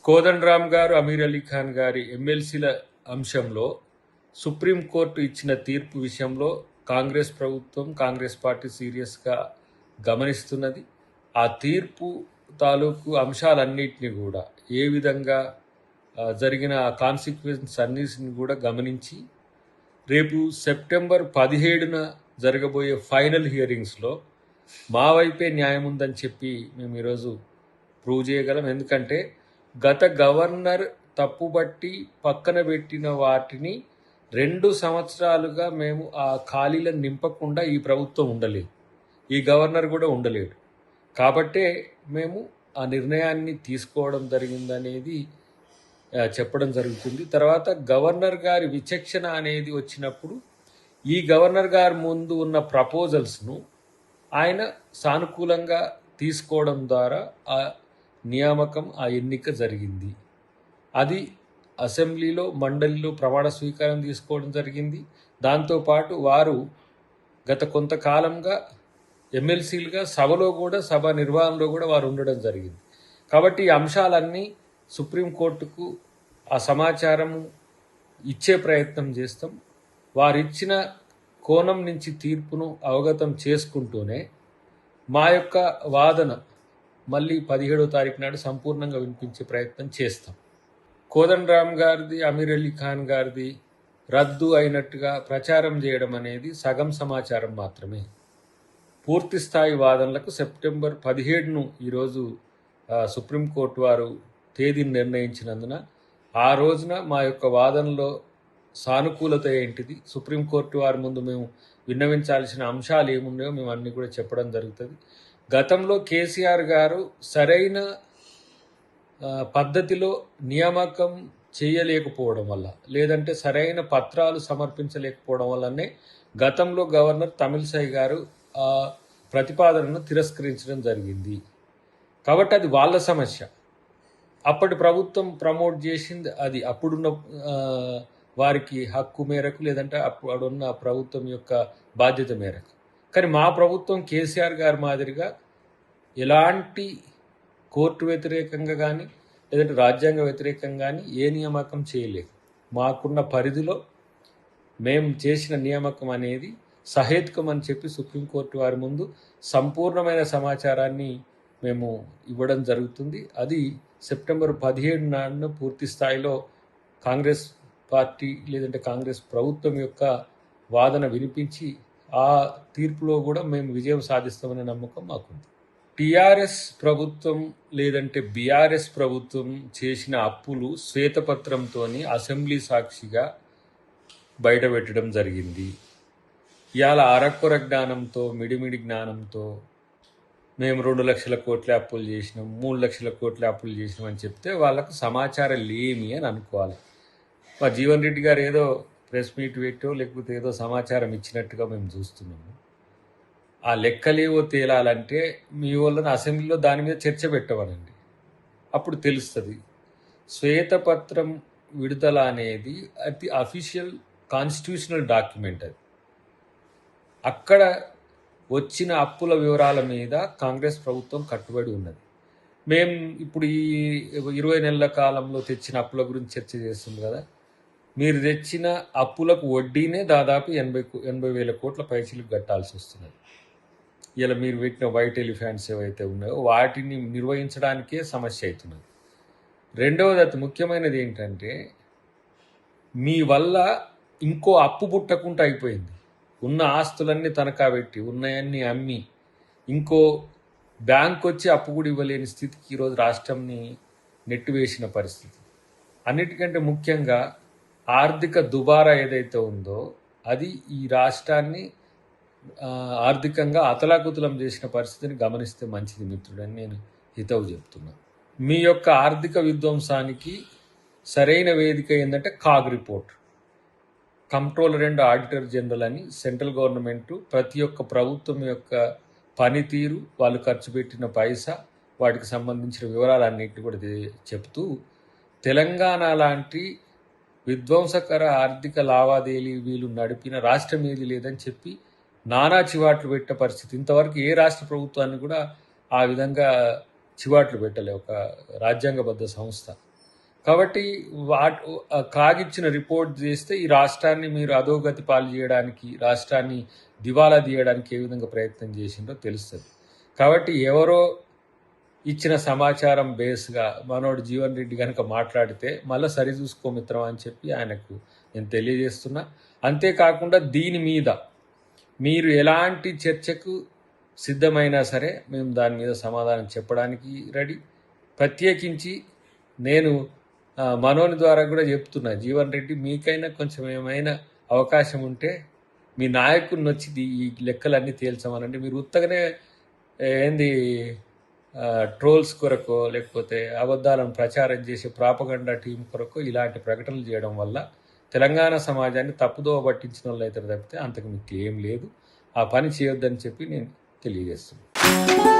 కోదండరామ్ గారు, అమీర్ అలీ ఖాన్ గారి ఎమ్మెల్సీల అంశంలో సుప్రీంకోర్టు ఇచ్చిన తీర్పు విషయంలో కాంగ్రెస్ ప్రభుత్వం, కాంగ్రెస్ పార్టీ సీరియస్గా గమనిస్తున్నది. ఆ తీర్పు తాలూకు అంశాలన్నింటినీ కూడా ఏ విధంగా జరిగిన కాన్సిక్వెన్స్ అన్నిటిని కూడా గమనించి రేపు సెప్టెంబర్ 17న జరగబోయే ఫైనల్ హియరింగ్స్లో మా వైపే న్యాయం ఉందని చెప్పి మేము ఈరోజు ప్రూవ్ చేయగలం. ఎందుకంటే గత గవర్నర్ తప్పుబట్టి పక్కన పెట్టిన వాటిని 2 సంవత్సరాలుగా మేము ఆ ఖాళీలను నింపకుండా ఈ ప్రభుత్వం ఉండలేదు, ఈ గవర్నర్ కూడా ఉండలేడు. కాబట్టే మేము ఆ నిర్ణయాన్ని తీసుకోవడం జరిగిందనేది చెప్పడం జరుగుతుంది. తర్వాత గవర్నర్ గారి విచక్షణ అనేది వచ్చినప్పుడు ఈ గవర్నర్ గారి ముందు ఉన్న ప్రపోజల్స్ను ఆయన సానుకూలంగా తీసుకోవడం ద్వారా ఆ నియామకం, ఆ ఎన్నిక జరిగింది. అది అసెంబ్లీలో, మండలిలో ప్రమాణ స్వీకారం తీసుకోవడం జరిగింది. దాంతోపాటు వారు గత కొంతకాలంగా ఎమ్మెల్సీలుగా సభలో కూడా, సభ నిర్వహణలో కూడా వారు ఉండడం జరిగింది. కాబట్టి ఈ అంశాలన్నీ సుప్రీంకోర్టుకు ఆ సమాచారము ఇచ్చే ప్రయత్నం చేస్తాం. వారిచ్చిన కోణం నుంచి తీర్పును అవగతం చేసుకుంటూనే మా యొక్క వాదన మళ్ళీ 17వ తారీఖు నాడు సంపూర్ణంగా వినిపించే ప్రయత్నం చేస్తాం. కోదండరామ్ గారిది, అమీర్ అలీ ఖాన్ గారిది రద్దు అయినట్టుగా ప్రచారం చేయడం అనేది సగం సమాచారం మాత్రమే. పూర్తి స్థాయి వాదనలకు సెప్టెంబర్ 17ను ఈరోజు సుప్రీంకోర్టు వారు తేదీని నిర్ణయించినందున ఆ రోజున మా యొక్క వాదనలో సానుకూలత ఏంటిది, సుప్రీంకోర్టు వారి ముందు మేము విన్నవించాల్సిన అంశాలు ఏమున్నాయో మేము అన్నీ కూడా చెప్పడం జరుగుతుంది. గతంలో కేసీఆర్ గారు సరైన పద్ధతిలో నియామకం చేయలేకపోవడం వల్ల, లేదంటే సరైన పత్రాలు సమర్పించలేకపోవడం వల్లనే గతంలో గవర్నర్ తమిళసై గారు ఆ ప్రతిపాదనను తిరస్కరించడం జరిగింది. కాబట్టి అది వాళ్ళ సమస్య. అప్పటి ప్రభుత్వం ప్రమోట్ చేసింది అది అప్పుడున్న వారికి హక్కు మేరకు, లేదంటే అప్పుడున్న ప్రభుత్వం యొక్క బాధ్యత మేరకు. కానీ మా ప్రభుత్వం కేసీఆర్ గారి మాదిరిగా ఎలాంటి కోర్టు వ్యతిరేకంగా కానీ, లేదంటే రాజ్యాంగ వ్యతిరేకంగా కానీ ఏ నియామకం చేయలేదు. మాకున్న పరిధిలో మేము చేసిన నియామకం అనేది సహేతుకం అని చెప్పి సుప్రీంకోర్టు వారి ముందు సంపూర్ణమైన సమాచారాన్ని మేము ఇవ్వడం జరుగుతుంది. అది సెప్టెంబర్ 17 నాడున పూర్తి స్థాయిలో కాంగ్రెస్ పార్టీ, లేదంటే కాంగ్రెస్ ప్రభుత్వం యొక్క వాదన వినిపించి ఆ తీర్పులో కూడా మేము విజయం సాధిస్తామనే నమ్మకం మాకుంది. టీఆర్ఎస్ ప్రభుత్వం లేదంటే బీఆర్ఎస్ ప్రభుత్వం చేసిన అప్పులు శ్వేతపత్రంతో అసెంబ్లీ సాక్షిగా బయటపెట్టడం జరిగింది. ఇవాళ అరకొర జ్ఞానంతో, మిడిమిడి జ్ఞానంతో మేము 2 లక్షల కోట్ల అప్పులు చేసినాం, 3 లక్షల కోట్ల అప్పులు చేసినాం అని చెప్తే వాళ్ళకు సమాచారం లేమి అని అనుకోవాలి. మా జీవన్ రెడ్డి గారు ఏదో ప్రెస్ మీట్ పెట్టో లేకపోతే ఏదో సమాచారం ఇచ్చినట్టుగా మేము చూస్తున్నాము. ఆ లెక్కలేవో తేలాలంటే మీ వాళ్ళని అసెంబ్లీలో దాని మీద చర్చ పెట్టవనండి, అప్పుడు తెలుస్తుంది. శ్వేతపత్రం విడుదల అనేది అది అఫీషియల్ కాన్స్టిట్యూషనల్ డాక్యుమెంట్. అది అక్కడ వచ్చిన అప్పుల వివరాల మీద కాంగ్రెస్ ప్రభుత్వం కట్టుబడి ఉన్నది. మేము ఇప్పుడు ఈ 20 నెలల కాలంలో తెచ్చిన అప్పుల గురించి చర్చ చేస్తుంది కదా. మీరు తెచ్చిన అప్పులకు వడ్డీనే దాదాపు 80,000 కోట్ల పైసలకు కట్టాల్సి వస్తున్నది. ఇలా మీరు పెట్టిన వైట్ ఎలిఫెంట్స్ ఏవైతే ఉన్నాయో వాటిని నిర్వహించడానికే సమస్య అవుతున్నది. రెండవది, అతి ముఖ్యమైనది ఏంటంటే మీ వల్ల ఇంకో అప్పు పుట్టకుండా అయిపోయింది. ఉన్న ఆస్తులన్నీ తనఖా పెట్టి, ఉన్నాయన్నీ అమ్మి ఇంకో బ్యాంక్ వచ్చి అప్పు కూడా ఇవ్వలేని స్థితికి ఈరోజు రాష్ట్రంని నెట్టివేసిన పరిస్థితి. అన్నిటికంటే ముఖ్యంగా ఆర్థిక దుబారా ఏదైతే ఉందో అది ఈ రాష్ట్రాన్ని ఆర్థికంగా అతలాకుతలం చేసిన పరిస్థితిని గమనిస్తే మంచిది మిత్రుడని నేను హితవు చెప్తున్నా. మీ యొక్క ఆర్థిక విధ్వంసానికి సరైన వేదిక ఏంటంటే CAG report. Controller and auditor general అని సెంట్రల్ గవర్నమెంట్ ప్రతి ఒక్క ప్రభుత్వం యొక్క పనితీరు, వాళ్ళు ఖర్చు పెట్టిన పైసా, వాటికి సంబంధించిన వివరాలన్నింటినీ కూడా చెప్తూ తెలంగాణ లాంటి విధ్వంసకర ఆర్థిక లావాదేవీలు నడిపిన రాష్ట్రం ఏది లేదని చెప్పి నానా చివాట్లు పెట్టే పరిస్థితి. ఇంతవరకు ఏ రాష్ట్ర ప్రభుత్వాన్ని కూడా ఆ విధంగా చివాట్లు పెట్టలే ఒక రాజ్యాంగబద్ధ సంస్థ. కాబట్టి కాగిచ్చిన రిపోర్ట్ చేస్తే ఈ రాష్ట్రాన్ని మీరు అధోగతి పాలు చేయడానికి, రాష్ట్రాన్ని దివాలా తీయడానికి ఏ విధంగా ప్రయత్నం చేసిందో తెలుస్తుంది. కాబట్టి ఎవరో ఇచ్చిన సమాచారం బేస్గా మనోడు జీవన్ రెడ్డి కనుక మాట్లాడితే మళ్ళీ సరిచూసుకో మిత్రం అని చెప్పి ఆయనకు నేను తెలియజేస్తున్నా. అంతేకాకుండా దీని మీద మీరు ఎలాంటి చర్చకు సిద్ధమైనా సరే మేము దాని మీద సమాధానం చెప్పడానికి రెడీ. ప్రత్యేకించి నేను మనోని ద్వారా కూడా చెప్తున్నా, జీవన్ రెడ్డి మీకైనా కొంచెం ఏమైనా అవకాశం ఉంటే మీ నాయకుడిని వచ్చి ఈ లెక్కలన్నీ తేల్చమనండి. మీరు ఉత్తగానే ఏంది ట్రోల్స్ కొరకు లేకపోతే అబద్ధాలను ప్రచారం చేసే ప్రాపగండా టీం కొరకు ఇలాంటి ప్రకటనలు చేయడం వల్ల తెలంగాణ సమాజాన్ని తప్పుదోవ పట్టించిన వాళ్ళు అయితే తప్పితే అంతకు మీకు ఏం లేదు. ఆ పని చేయొద్దని చెప్పి నేను తెలియజేస్తున్నాను.